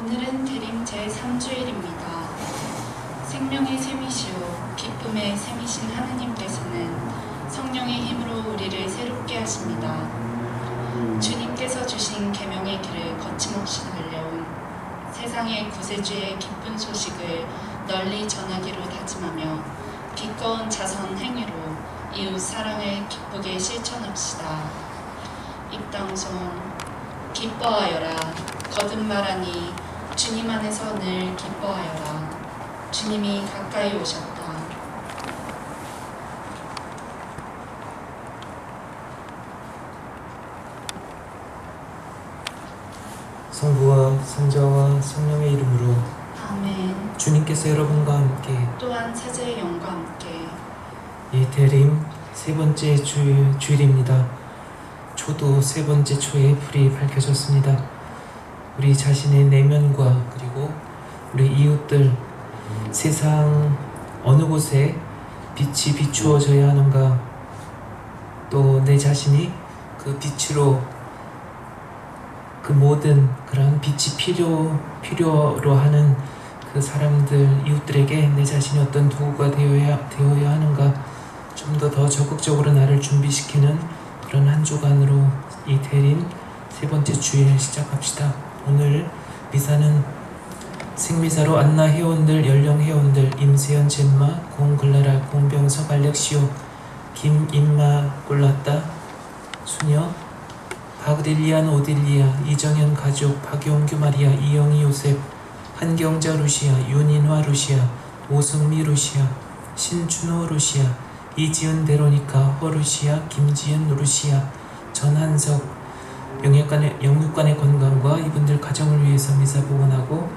오늘은 대림 제3주일입니다. 생명의 샘이시오 기쁨의 샘이신 하느님께서는 성령의 힘으로 우리를 새롭게 하십니다. 주님께서 주신 계명의 길을 거침없이 달려온 세상의 구세주의 기쁜 소식을 널리 전하기로 다짐하며 기꺼운 자선 행위로 이웃 사랑을 기쁘게 실천합시다. 입당송 기뻐하여라 거듭말하니 주님 안에서 늘 기뻐하여라. 주님이 가까이 오셨다. 성부와 성자와 성령의 이름으로 아멘. 주님께서 여러분과 함께 또한 사제의 영과 함께 이 대림 세 번째 주일입니다. 초도 세 번째 초에 불이 밝혀졌습니다. 우리 자신의 내면과 그리고 우리 이웃들 세상 어느 곳에 빛이 비추어져야 하는가, 또 내 자신이 그 빛으로 그 모든 그런 빛이 필요로 하는 그 사람들, 이웃들에게 내 자신이 어떤 도구가 되어야 하는가, 좀 더 적극적으로 나를 준비시키는 그런 한 주간으로 이 대림 세 번째 주일 시작합시다. 오늘 미사는 생미사로 안나 회원들, 연령 회원들, 임세연, 젬마, 공글라라, 공병석, 알렉시오, 김임마, 꼴랐다, 수녀, 박딜리안, 오딜리아, 이정현 가족, 박용규 마리아, 이영희 요셉, 한경자 루시아, 윤인화 루시아, 오승미 루시아, 신춘호 루시아, 이지은 베로니카, 허루시아, 김지은 루시아, 전한석, 영육간의 건강과 이분들 가정을 위해서 미사 복원하고,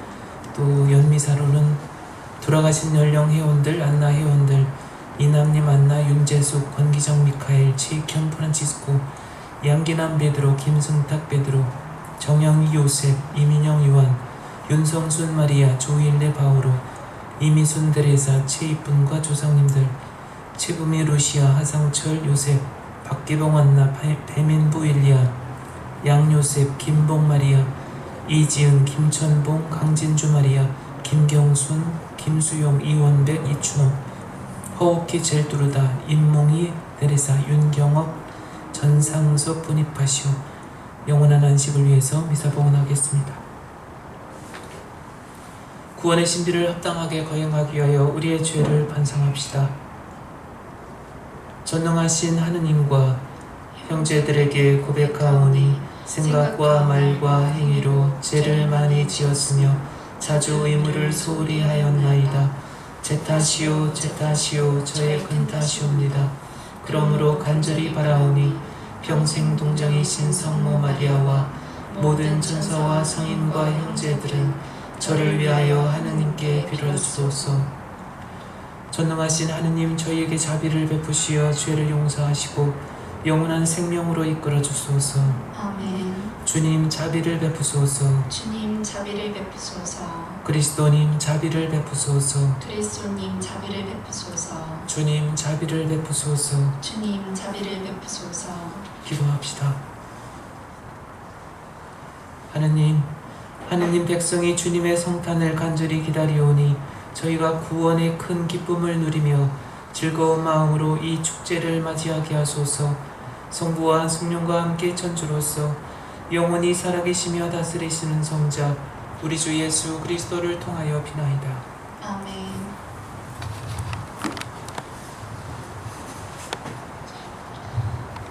또 연미사로는 돌아가신 연령 회원들, 안나 회원들, 이남님 안나, 윤재숙, 권기정 미카엘, 최익현 프란치스코, 양기남 베드로, 김승탁 베드로, 정영희 요셉, 이민영 요한, 윤성순 마리아, 조일레 바오로, 이미순 데레사, 최이쁜과 조상님들, 최부미 루시아, 하상철 요셉, 박기봉 안나, 배민부 일리아, 양요셉, 김봉 마리아, 이지은, 김천봉, 강진주 마리아, 김경순, 김수용, 이원백, 이춘호, 허옥희 젤두르다, 임몽희 데레사, 윤경업, 전상석 보니파시오, 영원한 안식을 위해서 미사 봉헌하겠습니다. 구원의 신비를 합당하게 거행하기 위하여 우리의 죄를 반성합시다. 전능하신 하느님과 형제들에게 고백하오니 생각과 말과 행위로 죄를 많이 지었으며 자주 의무를 소홀히 하였나이다. 제 탓이요 제 탓이요 저의 큰 탓이옵니다. 그러므로 간절히 바라오니 평생 동정이신 성모 마리아와 모든 천사와 성인과 형제들은 저를 위하여 하느님께 빌어주소서. 전능하신 하느님, 저희에게 자비를 베푸시어 죄를 용서하시고 영원한 생명으로 이끌어 주소서. 아멘. 주님 자비를 베푸소서. 주님 자비를 베푸소서. 그리스도님 자비를 베푸소서. 그리스도님 자비를 베푸소서. 주님 자비를 베푸소서. 주님 자비를 베푸소서. 기도합시다. 하느님 백성이 주님의 성탄을 간절히 기다리오니 저희가 구원의 큰 기쁨을 누리며 즐거운 마음으로 이 축제를 맞이하게 하소서. 성부와 성령과 함께 천주로서 영원히 살아계시며 다스리시는 성자 우리 주 예수 그리스도를 통하여 비나이다. 아멘.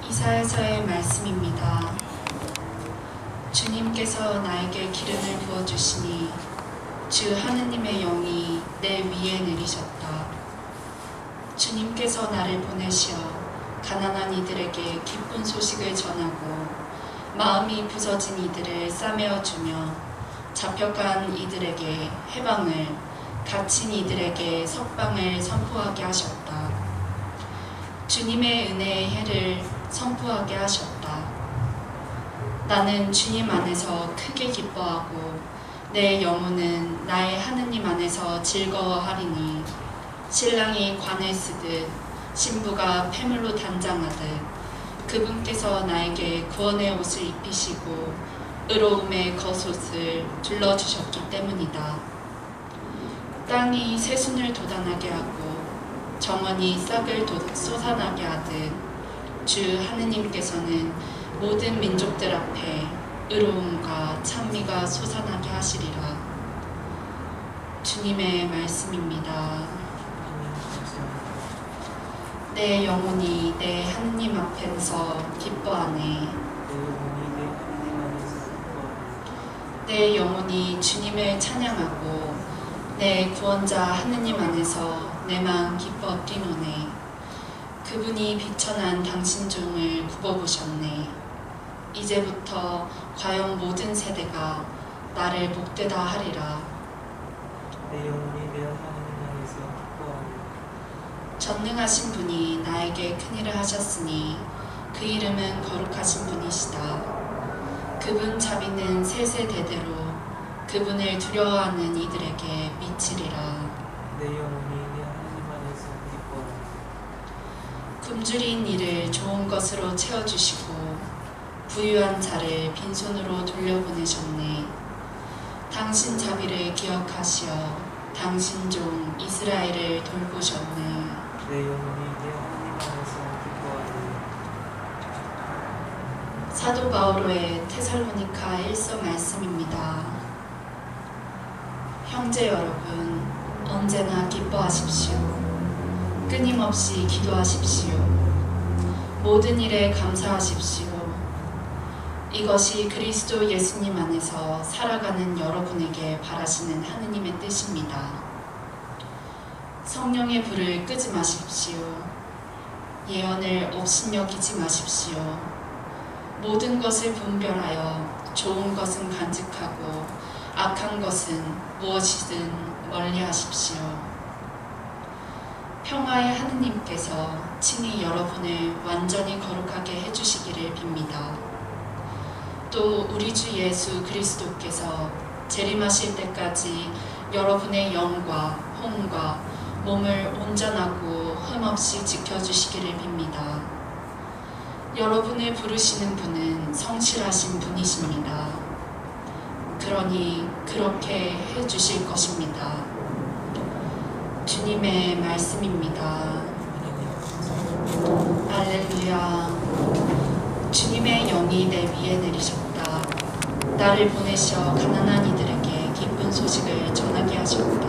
이사야서의 말씀입니다. 주님께서 나에게 기름을 부어주시니 주 하느님의 영이 내 위에 내리셨다. 주님께서 나를 보내시어 가난한 이들에게 기쁜 소식을 전하고 마음이 부서진 이들을 싸매어주며 잡혀간 이들에게 해방을, 갇힌 이들에게 석방을 선포하게 하셨다. 주님의 은혜의 해를 선포하게 하셨다. 나는 주님 안에서 크게 기뻐하고 내 영혼은 나의 하느님 안에서 즐거워하리니 신랑이 관을 쓰듯 신부가 폐물로 단장하듯 그분께서 나에게 구원의 옷을 입히시고 의로움의 겉옷을 둘러주셨기 때문이다. 땅이 새순을 돋아나게 하고 정원이 싹을 솟아나게 하듯 주 하느님께서는 모든 민족들 앞에 의로움과 찬미가 솟아나게 하시리라. 주님의 말씀입니다. 내 영혼이 내 하느님 앞에서 기뻐하네. 내 영혼이 주님을 찬양하고 내 구원자 하느님 안에서 내 마음 기뻐 뛰노네. 그분이 비천한 당신 종을 굽어보셨네. 이제부터 과연 모든 세대가 나를 복되다 하리라. 내 영혼이 내 하나님 안에서 기뻐하네. 전능하신 분이 나에게 큰일을 하셨으니 그 이름은 거룩하신 분이시다. 그분 자비는 세세대대로 그분을 두려워하는 이들에게 미치리라. 내 영혼이 내 하나님 안에서 기뻐하네. 굶주린 이를 좋은 것으로 채워주시고 부유한 자를 빈손으로 돌려보내셨네. 당신 자비를 기억하시어 당신 종 이스라엘을 돌보셨네. 내 영혼이 내 하나님 안에서 기뻐하네. 사도 바오로의 테살로니가 1서 말씀입니다. 형제 여러분, 언제나 기뻐하십시오. 끊임없이 기도하십시오. 모든 일에 감사하십시오. 이것이 그리스도 예수님 안에서 살아가는 여러분에게 바라시는 하느님의 뜻입니다. 성령의 불을 끄지 마십시오. 예언을 업신여기지 마십시오. 모든 것을 분별하여 좋은 것은 간직하고 악한 것은 무엇이든 멀리하십시오. 평화의 하느님께서 친히 여러분을 완전히 거룩하게 해주시기를 빕니다. 또 우리 주 예수 그리스도께서 재림하실 때까지 여러분의 영과 혼과 몸을 온전하고 흠없이 지켜주시기를 빕니다. 여러분을 부르시는 분은 성실하신 분이십니다. 그러니 그렇게 해주실 것입니다. 주님의 말씀입니다. 할렐루야. 주님의 영이 내 위에 내리셨다. 나를 보내셔 가난한 이들에게 기쁜 소식을 전하게 하셨다.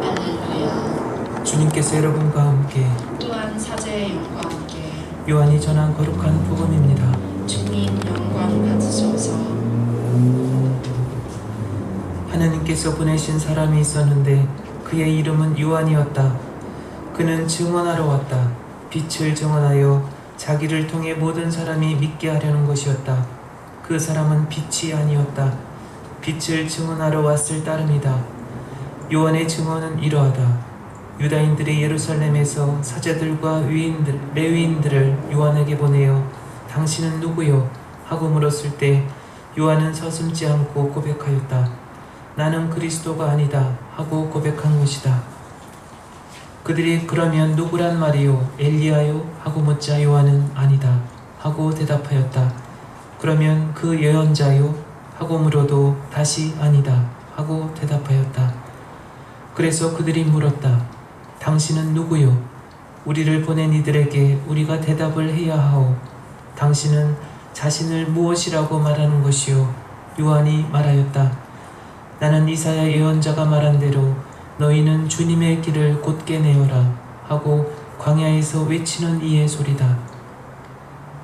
할렐루야. 주님께서 여러분과 함께 또한 사제의 영과 함께 요한이 전한 거룩한 복음입니다. 주님 영광 받으소서. 하나님께서 보내신 사람이 있었는데 그의 이름은 요한이었다. 그는 증언하러 왔다. 빛을 증언하여 자기를 통해 모든 사람이 믿게 하려는 것이었다. 그 사람은 빛이 아니었다. 빛을 증언하러 왔을 따름이다. 요한의 증언은 이러하다. 유다인들이 예루살렘에서 사제들과 레위인들을 요한에게 보내어 당신은 누구요? 하고 물었을 때 요한은 서슴지 않고 고백하였다. 나는 그리스도가 아니다 하고 고백한 것이다. 그들이 그러면 누구란 말이요? 엘리야요? 하고 묻자 요한은 아니다 하고 대답하였다. 그러면 그 예언자요? 하고 물어도 다시 아니다 하고 대답하였다. 그래서 그들이 물었다. 당신은 누구요? 우리를 보낸 이들에게 우리가 대답을 해야 하오. 당신은 자신을 무엇이라고 말하는 것이요? 요한이 말하였다. 나는 이사야 예언자가 말한 대로 너희는 주님의 길을 곧게 내어라 하고 광야에서 외치는 이의 소리다.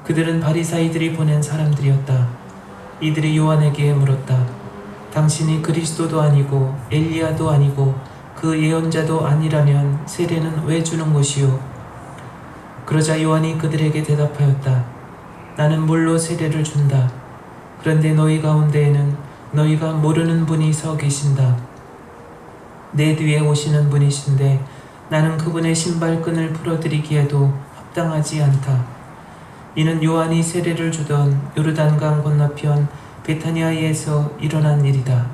그들은 바리사이들이 보낸 사람들이었다. 이들이 요한에게 물었다. 당신이 그리스도도 아니고 엘리야도 아니고 그 예언자도 아니라면 세례는 왜 주는 것이요? 그러자 요한이 그들에게 대답하였다. 나는 물로 세례를 준다. 그런데 너희 가운데에는 너희가 모르는 분이 서 계신다. 내 뒤에 오시는 분이신데 나는 그분의 신발끈을 풀어드리기에도 합당하지 않다. 이는 요한이 세례를 주던 요르단강 건너편 베타니아에서 일어난 일이다.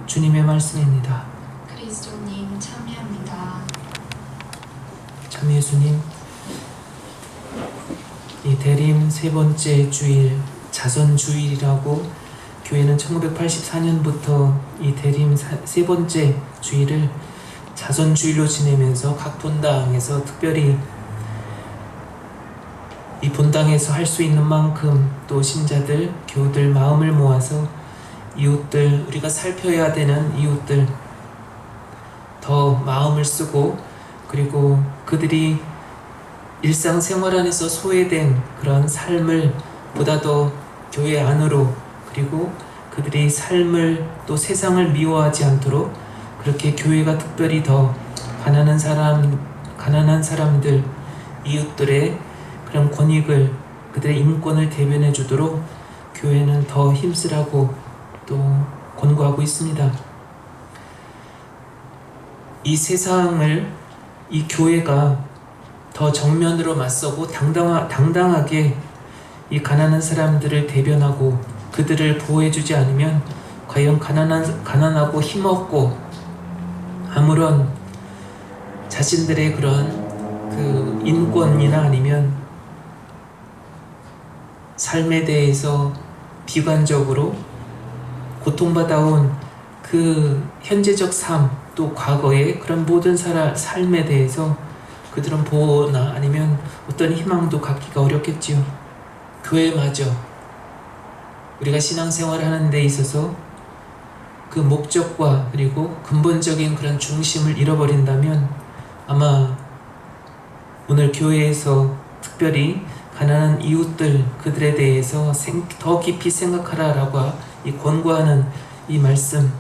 주님의 말씀입니다. 그리스도님 참여합니다. 참 예수님, 이 대림 세 번째 주일 자선 주일이라고 교회는 1984년부터 이 대림 세 번째 주일을 자선주일로 지내면서 각 본당에서 특별히 이 본당에서 할 수 있는 만큼 또 신자들, 교우들 마음을 모아서 이웃들, 우리가 살펴야 되는 이웃들 더 마음을 쓰고, 그리고 그들이 일상생활 안에서 소외된 그런 삶을 보다 더 교회 안으로, 그리고 그들이 삶을 또 세상을 미워하지 않도록 그렇게 교회가 특별히 더 가난한 사람들, 이웃들의 그런 권익을, 그들의 인권을 대변해 주도록 교회는 더 힘쓰라고 또 권고하고 있습니다. 이 세상을 이 교회가 더 정면으로 맞서고 당당하게 이 가난한 사람들을 대변하고 그들을 보호해주지 않으면 과연 가난하고 힘없고 아무런 자신들의 그런 그 인권이나 아니면 삶에 대해서 비관적으로 고통받아온 그 현재적 삶, 또 과거의 그런 모든 삶에 대해서 그들은 보호나 아니면 어떤 희망도 갖기가 어렵겠지요. 교회마저 우리가 신앙생활을 하는 데 있어서 그 목적과 그리고 근본적인 그런 중심을 잃어버린다면 아마 오늘 교회에서 특별히 가난한 이웃들, 그들에 대해서 더 깊이 생각하라라고 이 권고하는 이 말씀,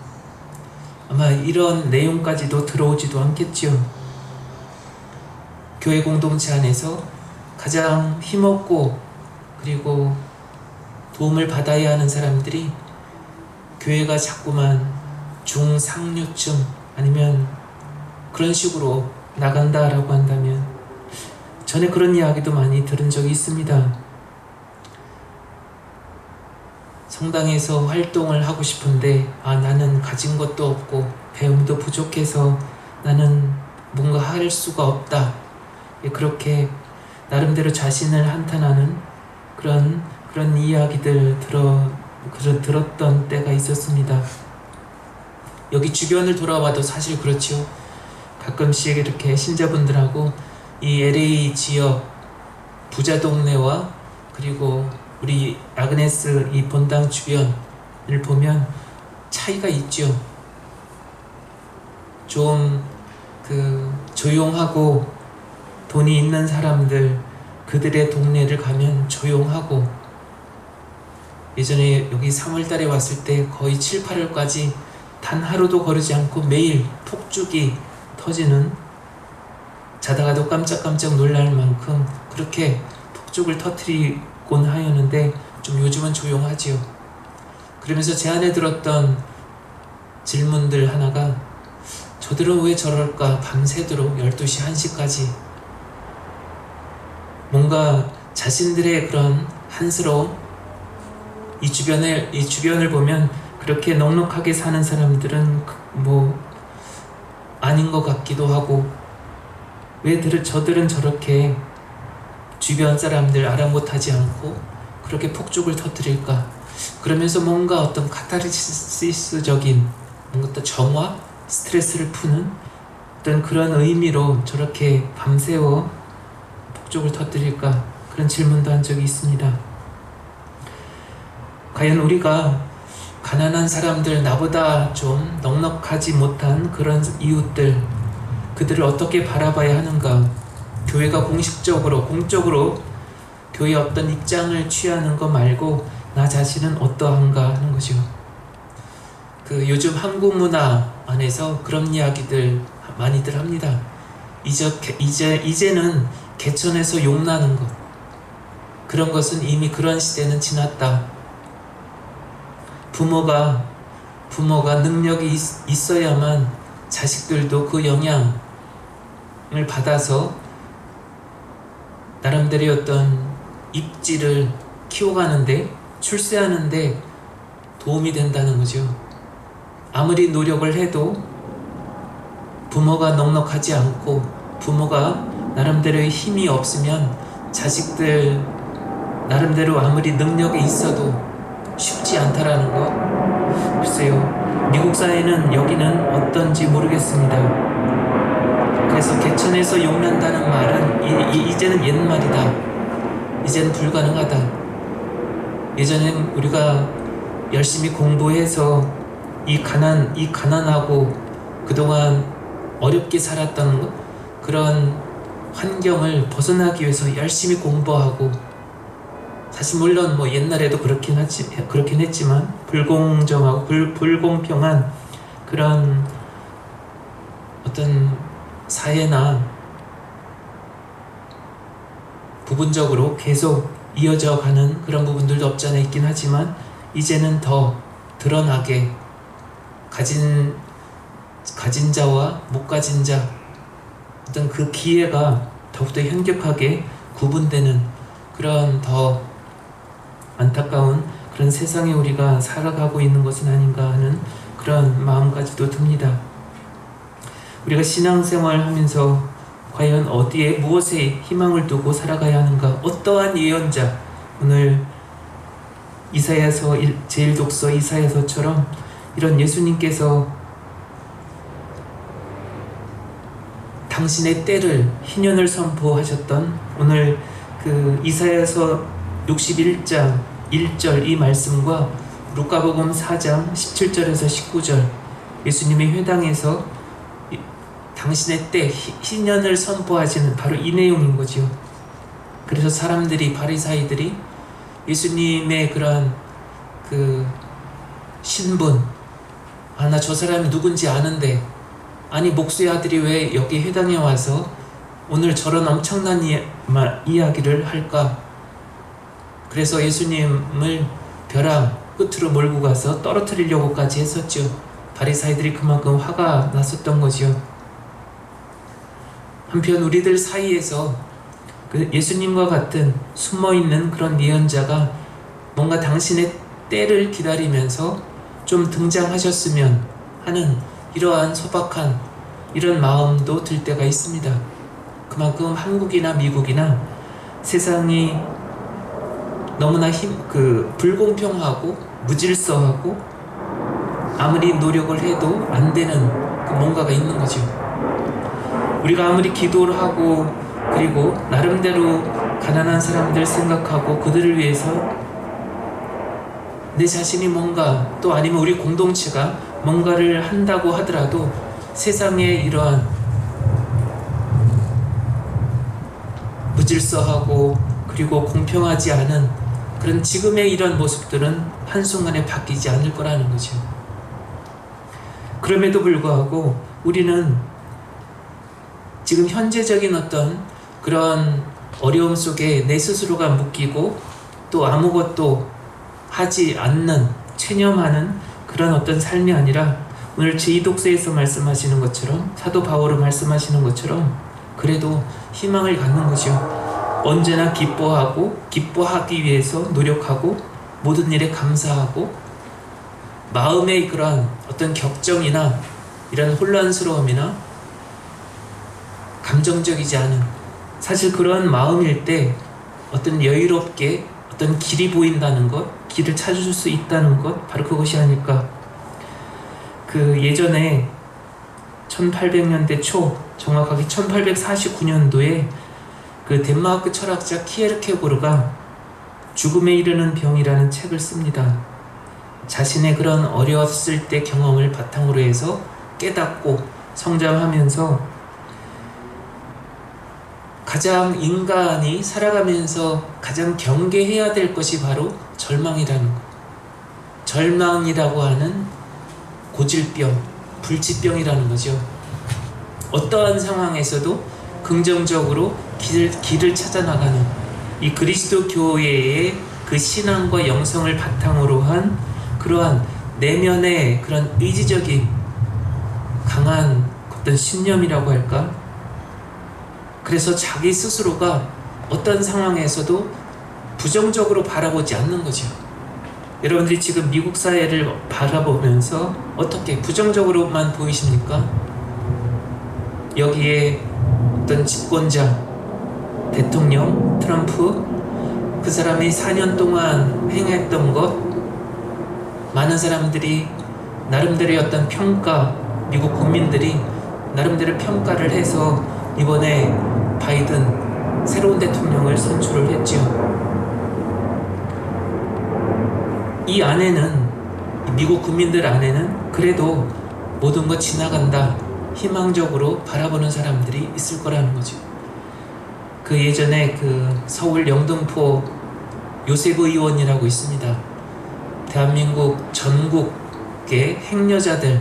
아마 이런 내용까지도 들어오지도 않겠지요. 교회 공동체 안에서 가장 힘없고 그리고 도움을 받아야 하는 사람들이 교회가 자꾸만 중상류층 아니면 그런 식으로 나간다라고 한다면, 전에 그런 이야기도 많이 들은 적이 있습니다. 성당에서 활동을 하고 싶은데 나는 가진 것도 없고 배움도 부족해서 나는 뭔가 할 수가 없다, 그렇게 나름대로 자신을 한탄하는 그런 이야기들 들었던 때가 있었습니다. 여기 주변을 돌아봐도 사실 그렇죠. 가끔씩 이렇게 신자분들하고 이 LA 지역 부자 동네와 그리고 우리 아그네스 이 본당 주변을 보면 차이가 있죠. 좀 조용하고 돈이 있는 사람들, 그들의 동네를 가면 조용하고, 예전에 여기 3월달에 왔을 때 거의 7, 8월까지 단 하루도 거르지 않고 매일 폭죽이 터지는, 자다가도 깜짝깜짝 놀랄 만큼 그렇게 폭죽을 터뜨리곤 하였는데 좀 요즘은 조용하지요. 그러면서 제 안에 들었던 질문들 하나가, 저들은 왜 저럴까? 밤새도록 12시, 1시까지 뭔가 자신들의 그런 한스러움, 이 주변을 보면 그렇게 넉넉하게 사는 사람들은 뭐 아닌 것 같기도 하고, 왜 저들은 저렇게 주변 사람들 아랑곳하지 않고 그렇게 폭죽을 터뜨릴까? 그러면서 뭔가 어떤 카타르시스적인 뭔가 또 정화, 스트레스를 푸는 어떤 그런 의미로 저렇게 밤새워 폭죽을 터뜨릴까? 그런 질문도 한 적이 있습니다. 과연 우리가 가난한 사람들, 나보다 좀 넉넉하지 못한 그런 이웃들, 그들을 어떻게 바라봐야 하는가? 교회가 공적으로 교회의 어떤 입장을 취하는 거 말고 나 자신은 어떠한가 하는 거죠. 요즘 한국 문화 안에서 그런 이야기들 많이들 합니다. 이제는 개천에서 용나는 것, 그런 것은 이미 그런 시대는 지났다. 부모가 능력이 있어야만 자식들도 그 영향을 받아서 나름대로의 어떤 입지를 키워가는데, 출세하는데 도움이 된다는 거죠. 아무리 노력을 해도 부모가 넉넉하지 않고 부모가 나름대로의 힘이 없으면 자식들 나름대로 아무리 능력이 있어도 쉽지 않다라는 거. 글쎄요, 미국 사회는 여기는 어떤지 모르겠습니다. 그래서 개천에서 욕난다는 말은 이제는 옛말이다. 이제는 불가능하다. 예전엔 우리가 열심히 공부해서 이 가난하고 그동안 어렵게 살았던 그런 환경을 벗어나기 위해서 열심히 공부하고, 사실 물론 뭐 옛날에도 그렇긴 했지만 불공정하고 불공평한 그런 어떤 사회나 부분적으로 계속 이어져 가는 그런 부분들도 없지 않아 있긴 하지만, 이제는 더 드러나게 가진 자와 못 가진 자, 어떤 그 기회가 더욱더 현격하게 구분되는 그런 더 안타까운 그런 세상에 우리가 살아가고 있는 것은 아닌가 하는 그런 마음까지도 듭니다. 우리가 신앙생활 하면서 과연 어디에 무엇에 희망을 두고 살아가야 하는가? 어떠한 예언자, 오늘 이사야서 제1독서 이사야서처럼 이런 예수님께서 당신의 때를 희년을 선포하셨던 오늘 그 이사야서 61장 1절 이 말씀과 루카복음 4장 17절에서 19절 예수님의 회당에서 당신의 때 희년을 선포하시는 바로 이 내용인 거죠. 그래서 사람들이, 바리사이들이 예수님의 그런 그 신분, 나 저 사람이 누군지 아는데, 아니 목수의 아들이 왜 여기 회당에 와서 오늘 저런 엄청난 이야기를 할까? 그래서 예수님을 벼랑 끝으로 몰고 가서 떨어뜨리려고까지 했었죠. 바리사이들이 그만큼 화가 났었던 거죠. 한편 우리들 사이에서 그 예수님과 같은 숨어있는 그런 예언자가 뭔가 당신의 때를 기다리면서 좀 등장하셨으면 하는 이러한 소박한 이런 마음도 들 때가 있습니다. 그만큼 한국이나 미국이나 세상이 너무나 불공평하고 무질서하고 아무리 노력을 해도 안 되는 그 뭔가가 있는 거죠. 우리가 아무리 기도를 하고 그리고 나름대로 가난한 사람들 생각하고 그들을 위해서 내 자신이 뭔가, 또 아니면 우리 공동체가 뭔가를 한다고 하더라도 세상에 이러한 무질서하고 그리고 공평하지 않은 그런 지금의 이런 모습들은 한순간에 바뀌지 않을 거라는 거죠. 그럼에도 불구하고 우리는 지금 현재적인 어떤 그런 어려움 속에 내 스스로가 묶이고 또 아무것도 하지 않는, 체념하는 그런 어떤 삶이 아니라 오늘 제2독서에서 말씀하시는 것처럼, 사도 바울은 말씀하시는 것처럼 그래도 희망을 갖는 거죠. 언제나 기뻐하기 위해서 노력하고 모든 일에 감사하고 마음의 그런 어떤 격정이나 이런 혼란스러움이나 감정적이지 않은, 사실 그런 마음일 때 어떤 여유롭게 어떤 길이 보인다는 것, 길을 찾을 수 있다는 것, 바로 그것이 아닐까. 그 예전에 1800년대 초, 정확하게 1849년도에 그 덴마크 철학자 키에르케고르가 죽음에 이르는 병이라는 책을 씁니다. 자신의 그런 어렸을 때 경험을 바탕으로 해서 깨닫고 성장하면서 가장 인간이 살아가면서 가장 경계해야 될 것이 바로 절망이라는 것. 절망이라고 하는 고질병, 불치병이라는 거죠. 어떠한 상황에서도 긍정적으로 길을 찾아 나가는 이 그리스도 교회의 그 신앙과 영성을 바탕으로 한 그러한 내면의 그런 의지적인 강한 어떤 신념이라고 할까? 그래서 자기 스스로가 어떤 상황에서도 부정적으로 바라보지 않는 거죠. 여러분들이 지금 미국 사회를 바라보면서 어떻게 부정적으로만 보이십니까? 여기에 어떤 집권자, 대통령 트럼프, 그 사람이 4년 동안 행했던 것, 많은 사람들이 나름대로의 어떤 평가, 미국 국민들이 나름대로 평가를 해서 이번에 바이든 새로운 대통령을 선출을 했지요. 이 안에는, 미국 국민들 안에는 그래도 모든 것 지나간다, 희망적으로 바라보는 사람들이 있을 거라는 거죠. 그 예전에 그 서울 영등포 요셉 의원이라고 있습니다. 대한민국 전국의 행여자들을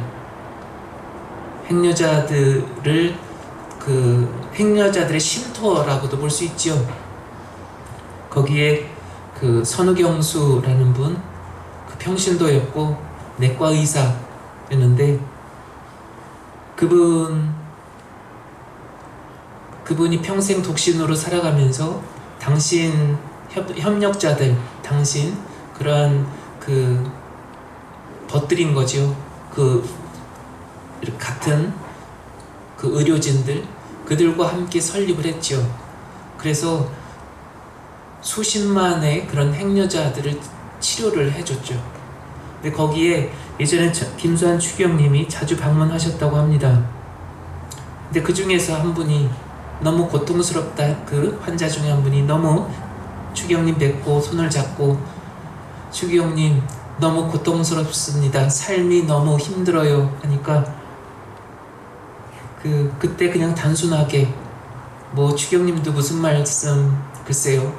그 행여자들의 쉼터라고도 볼 수 있지요. 거기에 그 선우경수라는 분, 그 평신도였고 내과 의사였는데 그분이 평생 독신으로 살아가면서 당신 협력자들, 당신 그런 그 버뜨린 거죠. 그 같은 그 의료진들, 그들과 함께 설립을 했죠. 그래서 수십만의 그런 행여자들을 치료를 해줬죠. 근데 거기에 예전에 김수환 추기경님이 자주 방문하셨다고 합니다. 근데 그 중에서 한 분이 너무 고통스럽다, 그 환자 중에 한 분이 너무 추기경님 뵙고 손을 잡고, 추기경님 너무 고통스럽습니다, 삶이 너무 힘들어요 하니까 그때 그냥 단순하게 뭐 추기경님도 무슨 말씀, 글쎄요,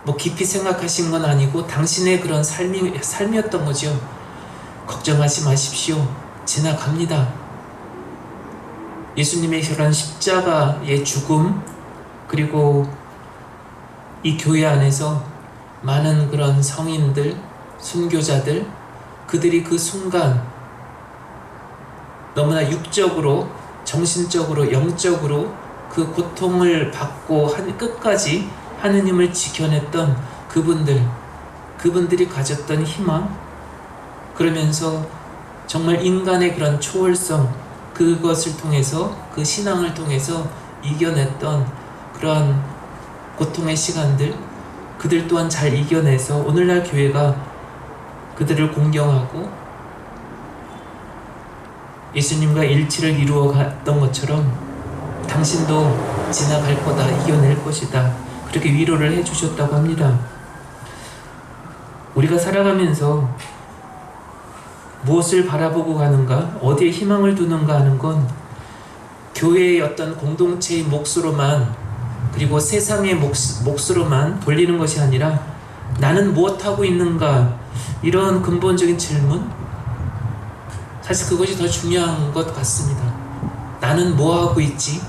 뭐 깊이 생각하신 건 아니고 당신의 그런 삶이었던 거죠. 걱정하지 마십시오, 지나갑니다. 예수님의 그런 십자가의 죽음, 그리고 이 교회 안에서 많은 그런 성인들, 순교자들, 그들이 그 순간 너무나 육적으로, 정신적으로, 영적으로 그 고통을 받고 끝까지 하느님을 지켜냈던 그분들이 가졌던 희망, 그러면서 정말 인간의 그런 초월성, 그것을 통해서, 그 신앙을 통해서 이겨냈던 그런 고통의 시간들, 그들 또한 잘 이겨내서 오늘날 교회가 그들을 공경하고 예수님과 일치를 이루어 갔던 것처럼 당신도 지나갈 거다, 이겨낼 것이다, 그렇게 위로를 해주셨다고 합니다. 우리가 살아가면서 무엇을 바라보고 가는가, 어디에 희망을 두는가 하는 건 교회의 어떤 공동체의 몫으로만, 그리고 세상의 몫으로만 돌리는 것이 아니라 나는 무엇하고 있는가, 이런 근본적인 질문, 사실 그것이 더 중요한 것 같습니다. 나는 뭐하고 있지?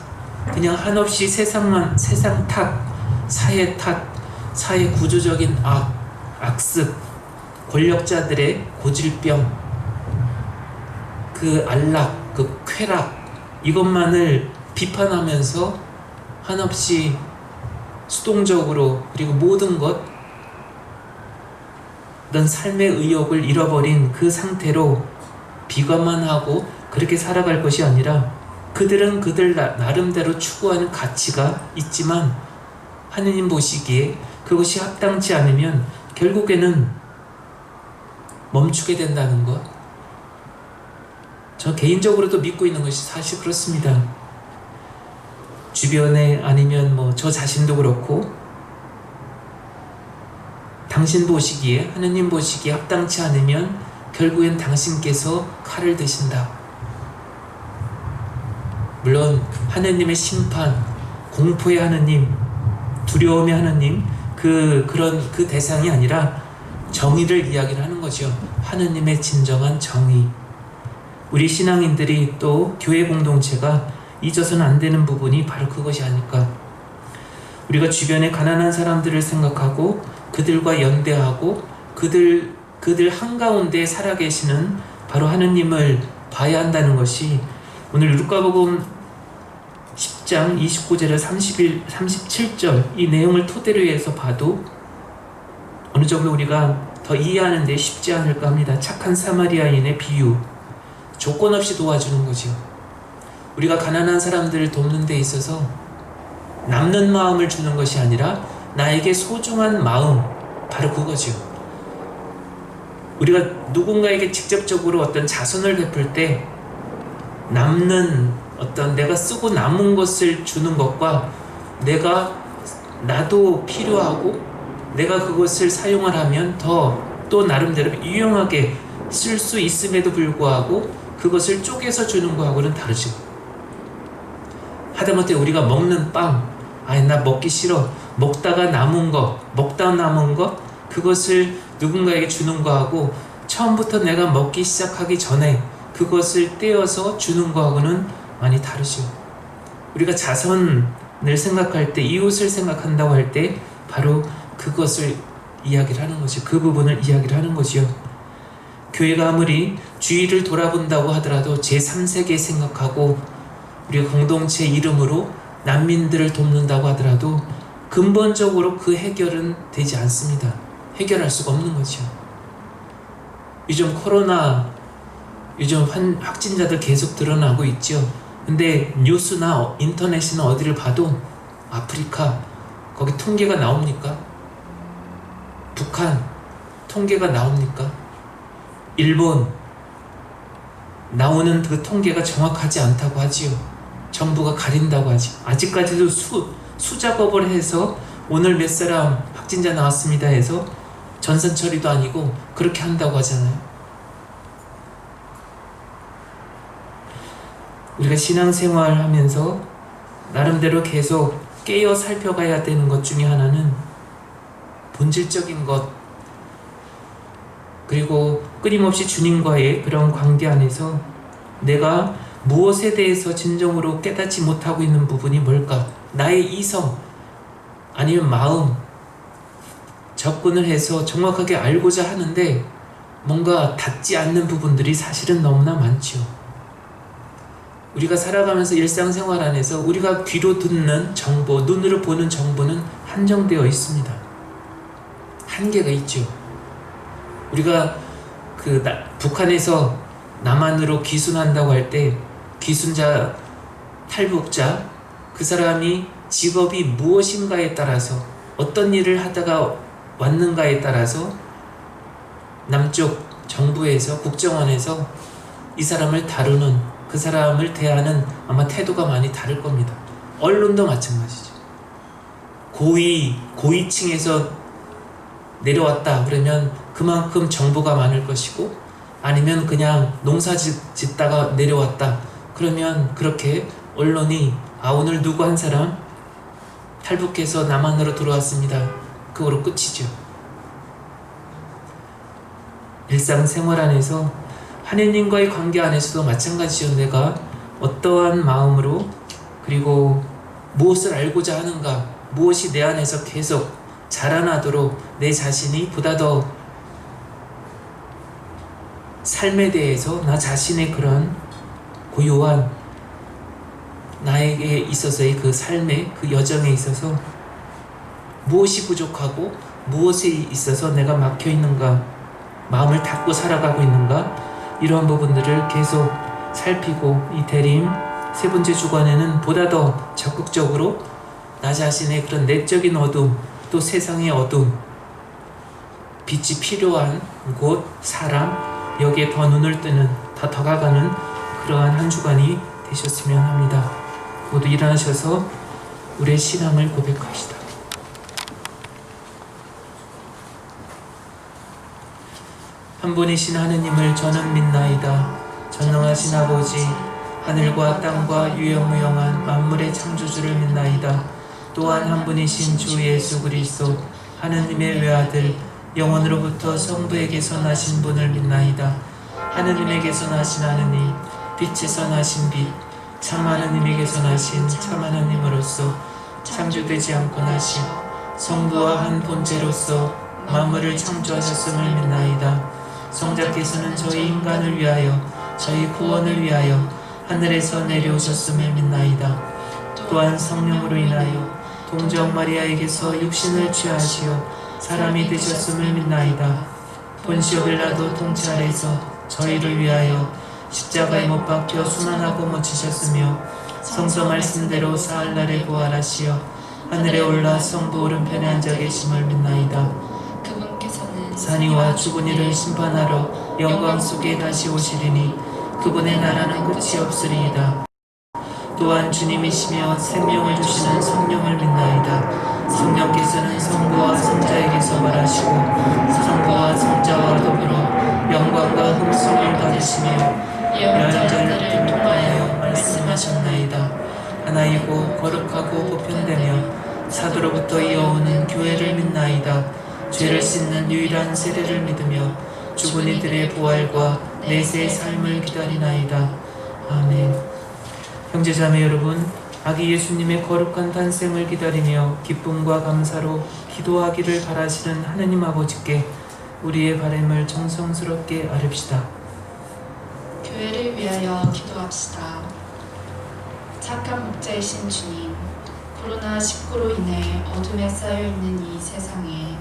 그냥 한없이 세상 탓, 사회 탓, 사회 구조적인 악습, 권력자들의 고질병, 그 안락, 그 쾌락, 이것만을 비판하면서 한없이 수동적으로, 그리고 모든 것, 넌 삶의 의욕을 잃어버린 그 상태로 비관만 하고 그렇게 살아갈 것이 아니라, 그들은 그들 나름대로 추구하는 가치가 있지만 하느님 보시기에 그것이 합당치 않으면 결국에는 멈추게 된다는 것, 저 개인적으로도 믿고 있는 것이 사실 그렇습니다. 주변에, 아니면 뭐 저 자신도 그렇고, 당신 보시기에, 하느님 보시기에 합당치 않으면 결국엔 당신께서 칼을 드신다. 물론 하느님의 심판, 공포의 하느님, 두려움의 하느님, 그런 대상이 아니라 정의를 이야기를 하는 거죠. 하느님의 진정한 정의. 우리 신앙인들이, 또 교회 공동체가 잊어서는 안 되는 부분이 바로 그것이 아닐까. 우리가 주변에 가난한 사람들을 생각하고 그들과 연대하고 그들 한가운데 살아계시는 바로 하느님을 봐야 한다는 것이, 오늘 루카복음 10장 29절에 37절 이 내용을 토대로 해서 봐도 어느 정도 우리가 더 이해하는 데 쉽지 않을까 합니다. 착한 사마리아인의 비유, 조건 없이 도와주는 거죠. 우리가 가난한 사람들을 돕는 데 있어서 남는 마음을 주는 것이 아니라 나에게 소중한 마음, 바로 그거죠. 우리가 누군가에게 직접적으로 어떤 자선을 베풀 때 남는 어떤 내가 쓰고 남은 것을 주는 것과 나도 필요하고 내가 그것을 사용을 하면 더 또 나름대로 유용하게 쓸 수 있음에도 불구하고 그것을 쪼개서 주는 거하고는 다르죠. 하다못해 우리가 먹는 빵, 나 먹기 싫어. 먹다 남은 거 그것을 누군가에게 주는 거하고 처음부터 내가 먹기 시작하기 전에 그것을 떼어서 주는 거하고는 많이 다르죠. 우리가 자선을 생각할 때, 이웃을 생각한다고 할 때 바로 그것을 이야기를 하는 거죠. 그 부분을 이야기를 하는 거죠. 교회가 아무리 주위를 돌아본다고 하더라도 제3세계 생각하고 우리가 공동체 이름으로 난민들을 돕는다고 하더라도 근본적으로 그 해결은 되지 않습니다. 해결할 수가 없는 거죠. 요즘 코로나 확진자들 계속 드러나고 있죠. 근데 뉴스나 인터넷이나 어디를 봐도 아프리카 거기 통계가 나옵니까? 북한 통계가 나옵니까? 일본 나오는 그 통계가 정확하지 않다고 하지요. 정부가 가린다고 하지. 아직까지도 수작업을 해서 오늘 몇 사람 확진자 나왔습니다 해서 전산 처리도 아니고 그렇게 한다고 하잖아요. 우리가 신앙생활 하면서 나름대로 계속 깨어 살펴가야 되는 것 중에 하나는 본질적인 것, 그리고 끊임없이 주님과의 그런 관계 안에서 내가 무엇에 대해서 진정으로 깨닫지 못하고 있는 부분이 뭘까? 나의 이성 아니면 마음 접근을 해서 정확하게 알고자 하는데 뭔가 닿지 않는 부분들이 사실은 너무나 많죠. 우리가 살아가면서 일상생활 안에서 우리가 귀로 듣는 정보, 눈으로 보는 정보는 한정되어 있습니다. 한계가 있죠. 우리가 북한에서 남한으로 귀순한다고 할 때 귀순자, 탈북자, 그 사람이 직업이 무엇인가에 따라서 어떤 일을 하다가 왔는가에 따라서 남쪽 정부에서 국정원에서 이 사람을 다루는, 그 사람을 대하는 아마 태도가 많이 다를 겁니다. 언론도 마찬가지죠. 고위층에서 내려왔다 그러면 그만큼 정보가 많을 것이고, 아니면 그냥 농사 짓다가 내려왔다 그러면 그렇게 언론이 오늘 누구 한 사람 탈북해서 남한으로 들어왔습니다, 그거로 끝이죠. 일상생활 안에서 하느님과의 관계 안에서도 마찬가지죠. 내가 어떠한 마음으로, 그리고 무엇을 알고자 하는가, 무엇이 내 안에서 계속 자라나도록 내 자신이 보다 더 삶에 대해서 나 자신의 그런 고요한 나에게 있어서의 그 삶의 그 여정에 있어서 무엇이 부족하고 무엇에 있어서 내가 막혀 있는가, 마음을 닫고 살아가고 있는가, 이런 부분들을 계속 살피고, 이 대림 세 번째 주간에는 보다 더 적극적으로 나 자신의 그런 내적인 어둠, 또 세상의 어둠, 빛이 필요한 곳, 사람, 여기에 더 눈을 뜨는, 더 다가가는 그러한 한 주간이 되셨으면 합니다. 모두 일어나셔서 우리의 신앙을 고백합시다. 한 분이신 하느님을 저는 믿나이다. 전능하신 아버지, 하늘과 땅과 유영무영한 만물의 창조주를 믿나이다. 또한 한 분이신 주 예수 그리스도, 하느님의 외아들, 영원으로부터 성부에게서 나신 분을 믿나이다. 하느님에게서 나신 하느님, 빛에서 나신 빛, 참 하느님에게서 나신 참 하느님으로서 창조되지 않고 나신 성부와 한 본체로서 만물을 창조하셨음을 믿나이다. 성자께서는 저희 인간을 위하여, 저희 구원을 위하여 하늘에서 내려오셨음을 믿나이다. 또한 성령으로 인하여 동정 마리아에게서 육신을 취하시어 사람이 되셨음을 믿나이다. 본시오 빌라도 통치 아래서 저희를 위하여 십자가에 못 박혀 순환하고 묻히셨으며 성서 말씀대로 사흘날에 부활하시어 하늘에 올라 성부 오른편에 앉아 계심을 믿나이다. 그분께서는 산이와 죽은 이를 심판하러 영광 속에 다시 오시리니 그분의 나라는 끝이 없으리이다. 또한 주님이시며 생명을 주시는 성령을 믿나이다. 성령께서는 성부와 성자에게서 말하시고 성부와 성자와 더불어 영광과 흠성을 받으시며 예언자들을 통하여 말씀하셨나이다. 하나이고 거룩하고 보편되며 사도로부터 이어오는 교회를 믿나이다. 죄를 씻는 유일한 세례를 믿으며 죽은 이들의 부활과 내세의 삶을 기다리나이다. 아멘. 형제자매 여러분, 아기 예수님의 거룩한 탄생을 기다리며 기쁨과 감사로 기도하기를 바라시는 하느님 아버지께 우리의 바람을 정성스럽게 아뢰읍시다. 교회를 위하여 기도합시다. 착한 목자이신 주님, 코로나19로 인해 어둠에 쌓여있는 이 세상에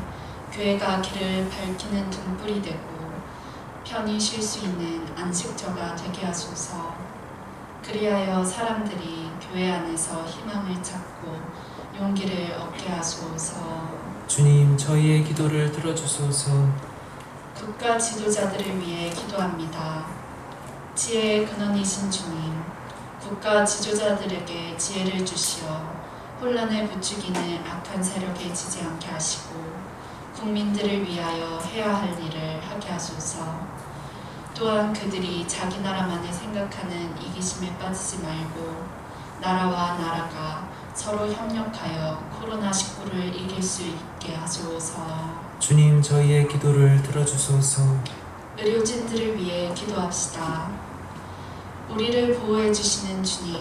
교회가 길을 밝히는 등불이 되고 편히 쉴 수 있는 안식처가 되게 하소서. 그리하여 사람들이 교회 안에서 희망을 찾고 용기를 얻게 하소서. 주님, 저희의 기도를 들어주소서. 국가 지도자들을 위해 기도합니다. 지혜의 근원이신 주님, 국가 지도자들에게 지혜를 주시어 혼란을 부추기는 악한 세력에 지지 않게 하시고 국민들을 위하여 해야 할 일을 하게 하소서. 또한 그들이 자기 나라만을 생각하는 이기심에 빠지지 말고 나라와 나라가 서로 협력하여 코로나19를 이길 수 있게 하소서. 주님, 저희의 기도를 들어주소서. 의료진들을 위해 기도합시다. 우리를 보호해 주시는 주님,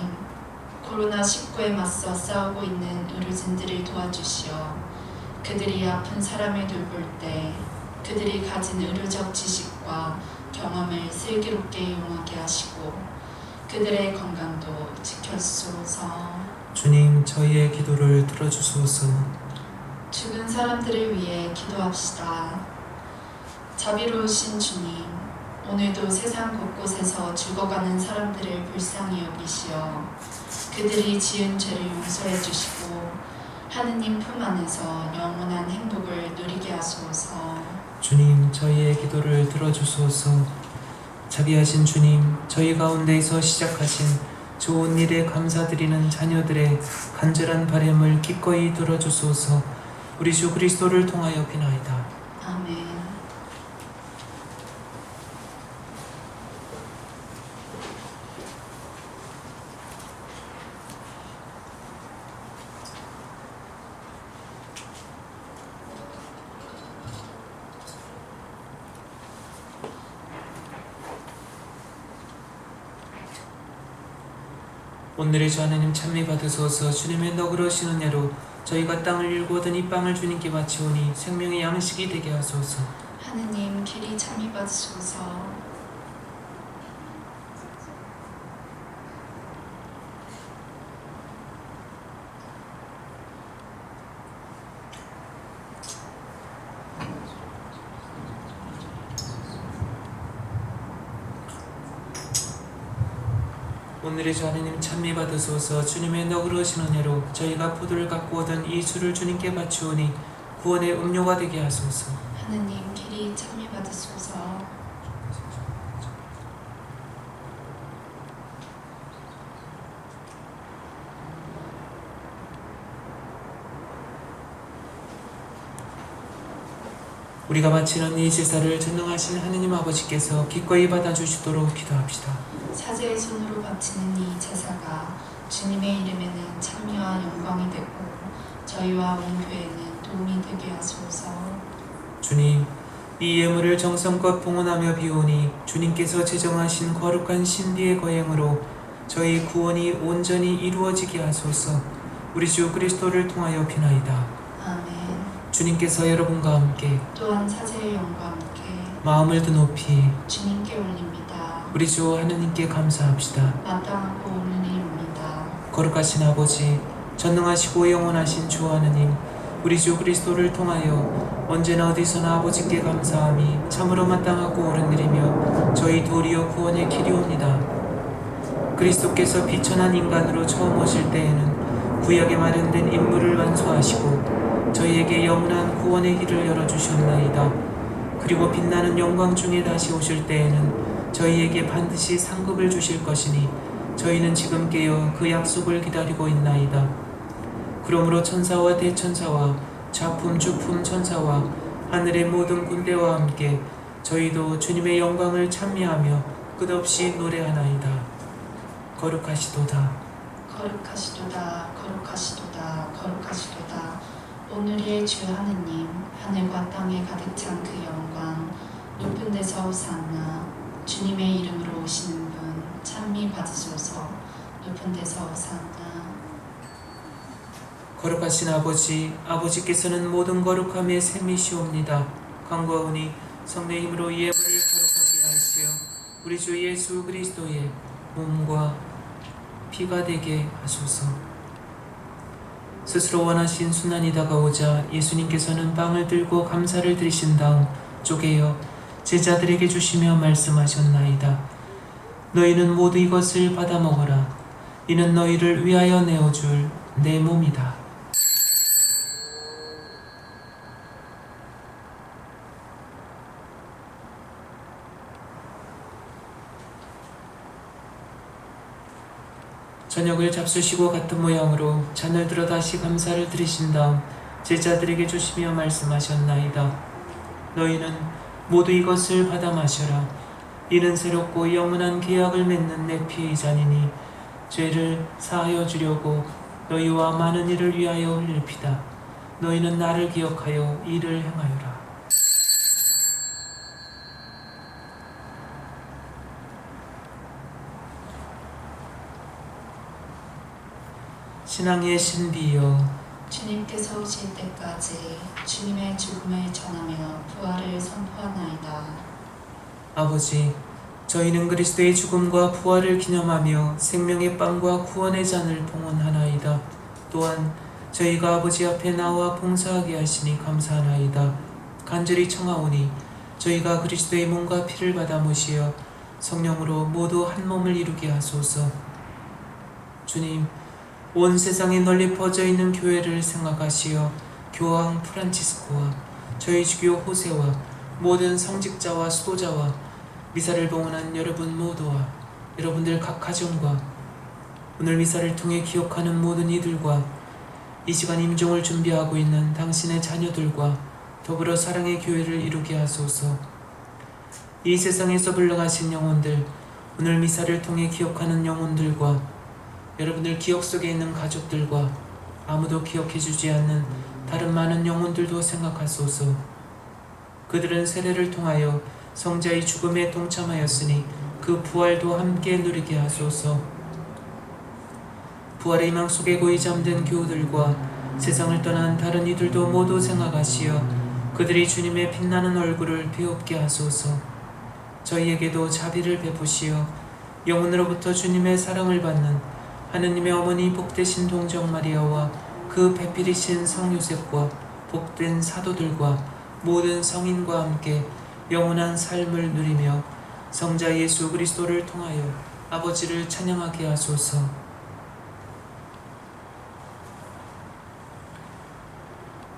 코로나19에 맞서 싸우고 있는 의료진들을 도와주시어 그들이 아픈 사람을 돌볼 때 그들이 가진 의료적 지식과 경험을 슬기롭게 이용하게 하시고 그들의 건강도 지켜주소서. 주님, 저희의 기도를 들어주소서. 죽은 사람들을 위해 기도합시다. 자비로우신 주님, 오늘도 세상 곳곳에서 죽어가는 사람들을 불쌍히 여기시어 그들이 지은 죄를 용서해 주시고 하느님 품 안에서 영원한 행복을 누리게 하소서. 주님, 저희의 기도를 들어주소서. 자비하신 주님, 저희 가운데에서 시작하신 좋은 일에 감사드리는 자녀들의 간절한 바람을 기꺼이 들어주소서. 우리 주 그리스도를 통하여 비나이다. 아멘. 오늘의 주 하나님 찬미 받으소서. 주님의 너그러우신 은혜로 저희가 땅을 일고 얻은 이 빵을 주님께 바치오니 생명의 양식이 되게 하소서. 하느님 길이 참이 받으소서. 오늘의 주 하나님 찬미 받으소서. 주님의 너그러우신 은혜로 저희가 포도를 갖고 얻은 이 주를 주님께 바치오니 구원의 음료가 되게 하소서. 하느님 길이 참이 받으소서. 우리가 바치는 이 제사를 전능하신 하느님 아버지께서 기꺼이 받아주시도록 기도합시다. 사제의 손으로 바치는 이 제사가 주님의 이름에는 찬미와 영광이 되고 저희와 온 교회는 도움이 되게 하소서. 주님, 이 예물을 정성껏 봉헌하며 비우니 주님께서 제정하신 거룩한 신비의 거행으로 저희 구원이 온전히 이루어지게 하소서. 우리 주 그리스도를 통하여 비나이다. 아멘. 주님께서 여러분과 함께 또한 사제의 영과 함께 마음을 드높이 주님께 올립니다. 우리 주 하느님께 감사합시다. 마땅하고 옳은 일입니다. 거룩하신 아버지, 전능하시고 영원하신 주 하느님, 우리 주 그리스도를 통하여 언제나 어디서나 아버지께 감사함이 참으로 마땅하고 옳은 일이며 저희 도리어 구원의 길이옵니다. 그리스도께서 비천한 인간으로 처음 오실 때에는 구약에 마련된 임무를 완수하시고 저희에게 영원한 구원의 길을 열어주셨나이다. 그리고 빛나는 영광 중에 다시 오실 때에는 저희에게 반드시 상급을 주실 것이니 저희는 지금 깨어 그 약속을 기다리고 있나이다. 그러므로 천사와 대천사와 좌품 주품 천사와 하늘의 모든 군대와 함께 저희도 주님의 영광을 찬미하며 끝없이 노래하나이다. 거룩하시도다. 거룩하시도다. 거룩하시도다. 거룩하시도다. 오늘의 주 하느님, 하늘과 땅에 가득 찬 그 영광, 높은 데서 호산나. 주님의 이름으로 오시는 분 찬미 받으소서. 높은 데서 호산나. 거룩하신 아버지, 아버지께서는 모든 거룩함에 샘이시옵니다. 간구하오니 성령 힘으로 이 예물을 거룩하게 하시어 우리 주 예수 그리스도의 몸과 피가 되게 하소서. 스스로 원하신 순환이 다가오자 예수님께서는 빵을 들고 감사를 드리신 다음 쪼개어 제자들에게 주시며 말씀하셨나이다. 너희는 모두 이것을 받아 먹어라. 이는 너희를 위하여 내어줄 내 몸이다. 저녁을 잡수시고 같은 모양으로 잔을 들어 다시 감사를 드리신 다음 제자들에게 주시며 말씀하셨나이다. 너희는 모두 이것을 받아 마셔라. 이는 새롭고 영원한 계약을 맺는 내 피의 잔이니 죄를 사하여 주려고 너희와 많은 이를 위하여 흘릴 피다. 너희는 나를 기억하여 이를 행하여라. 신앙의 신비여, 주님께서 오실 때까지 주님의 죽음을 전하며 부활을 선포하나이다. 아버지, 저희는 그리스도의 죽음과 부활을 기념하며 생명의 빵과 구원의 잔을 봉헌하나이다. 또한 저희가 아버지 앞에 나와 봉사하게 하시니 감사하나이다. 간절히 청하오니 저희가 그리스도의 몸과 피를 받아 모시어 성령으로 모두 한 몸을 이루게 하소서. 주님, 온 세상에 널리 퍼져 있는 교회를 생각하시어 교황 프란치스코와 저희 주교 호세와 모든 성직자와 수도자와 미사를 봉헌한 여러분 모두와 여러분들 각 가정과 오늘 미사를 통해 기억하는 모든 이들과 이 시간 임종을 준비하고 있는 당신의 자녀들과 더불어 사랑의 교회를 이루게 하소서. 이 세상에서 불러가신 영혼들, 오늘 미사를 통해 기억하는 영혼들과 여러분들 기억 속에 있는 가족들과 아무도 기억해주지 않는 다른 많은 영혼들도 생각하소서. 그들은 세례를 통하여 성자의 죽음에 동참하였으니 그 부활도 함께 누리게 하소서. 부활의 희망 속에 고이 잠든 교우들과 세상을 떠난 다른 이들도 모두 생각하시어 그들이 주님의 빛나는 얼굴을 배웁게 하소서. 저희에게도 자비를 베푸시어 영혼으로부터 주님의 사랑을 받는 하느님의 어머니 복되신 동정 마리아와 그 배필이신 성 요셉과 복된 사도들과 모든 성인과 함께 영원한 삶을 누리며 성자 예수 그리스도를 통하여 아버지를 찬양하게 하소서.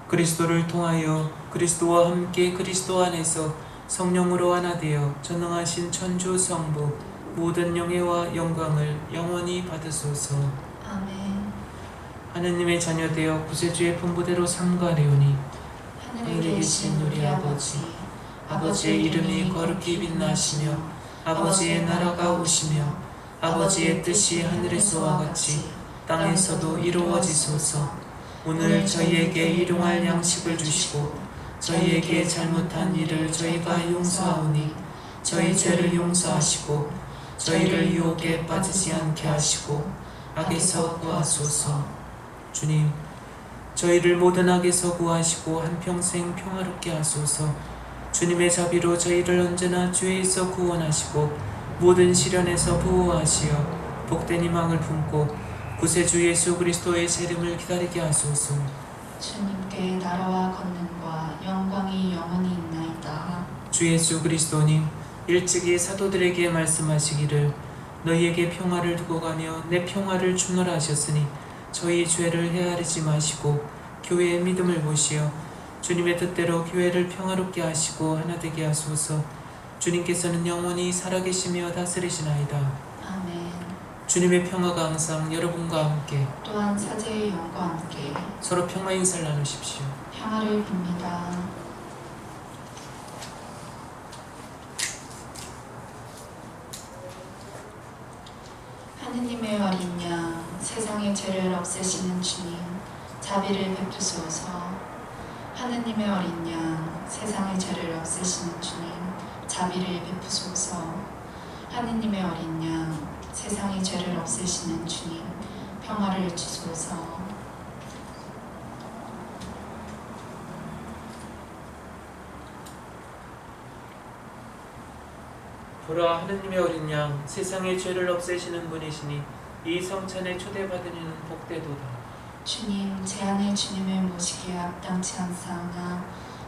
그리스도를 통하여 그리스도와 함께 그리스도 안에서 성령으로 하나 되어 전능하신 천주 성부 모든 영예와 영광을 영원히 받으소서. 아멘. 하느님의 자녀 되어 구세주의 분부대로 삼가리오니 하늘에 계신 우리 아버지, 아버지의 이름이 거룩히 빛나시며 아버지의 나라가 오시며 아버지의 뜻이 하늘에서와 같이 땅에서도 이루어지소서. 오늘 저희에게 일용할 양식을 주시고 저희에게 잘못한 일을 저희가 용서하오니 저희 죄를 용서하시고 저희를 유혹에 빠지지 않게 하시고 악에서 구하소서. 주님, 저희를 모든 악에서 구하시고 한평생 평화롭게 하소서. 주님의 자비로 저희를 언제나 죄에서 구원하시고 모든 시련에서 보호하시어 복된 희망을 품고 구세주 예수 그리스도의 재림을 기다리게 하소서. 주님께 나라와 권능과 영광이 영원히 있나이다. 주 예수 그리스도님, 일찍이 사도들에게 말씀하시기를 너희에게 평화를 두고 가며 내 평화를 주노라 하셨으니 저희 죄를 헤아리지 마시고 교회의 믿음을 보시어 주님의 뜻대로 교회를 평화롭게 하시고 하나 되게 하소서. 주님께서는 영원히 살아계시며 다스리시나이다. 아멘. 주님의 평화가 항상 여러분과 함께 또한 사제의 영과 함께 서로 평화 인사를 나누십시오. 평화를 빕니다. 하느님의 어린 양, 세상의 죄를 없애시는 주님, 자비를 베푸소서. 하느님의 어린 양, 세상의 죄를 없애시는 주님, 자비를 베푸소서. 하느님의 어린 양, 세상의 죄를 없애시는 주님, 평화를 주소서. 보라, 하느님의 어린 양, 세상의 죄를 없애시는 분이시니 이 성찬에 초대받은 이는 복되도다. 주님, 제 안에 주님을 모시기에 합당치 않사오나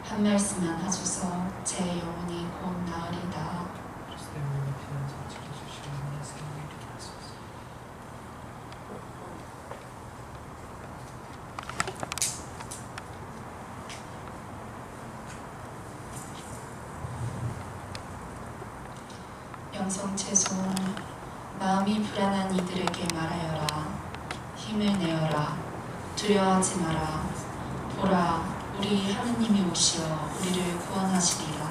한 말씀만 하소서. 제 영혼이 곧 나으리다. 그리스도의 피난자 지켜주시고 내 생을 이루게 하소서. 영성채소, 마음이 불안한 이들에게 말하여라. 힘을 내어라. 두려워하지 마라. 보라, 우리 하느님이 오시어 우리를 구원하시리라.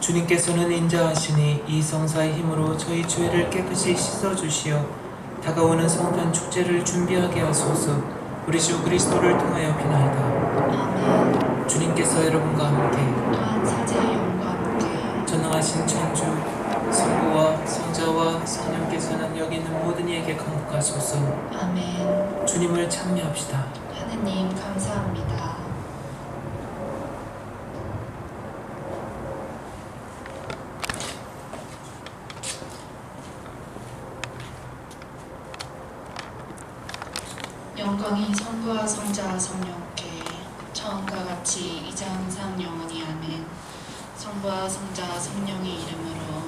주님께서는 인자하시니 이 성사의 힘으로 저희 죄를 깨끗이 씻어주시어 다가오는 성탄 축제를 준비하게 하소서. 우리 주 그리스도를 통하여 비나이다. 아멘. 주님께서 여러분과 함께 또한 사제의 영과 함께 전능하신 천주 성부와 성자와 성령께서는 여기 있는 모든 이에게 강복하소서. 아멘. 주님을 찬미합시다. 하느님 감사합니다. 영광이 성부와 성자와 성령께 처음과 같이 이제 항상 영원히 아멘. 성부와 성자와 성령의 이름으로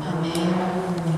아멘.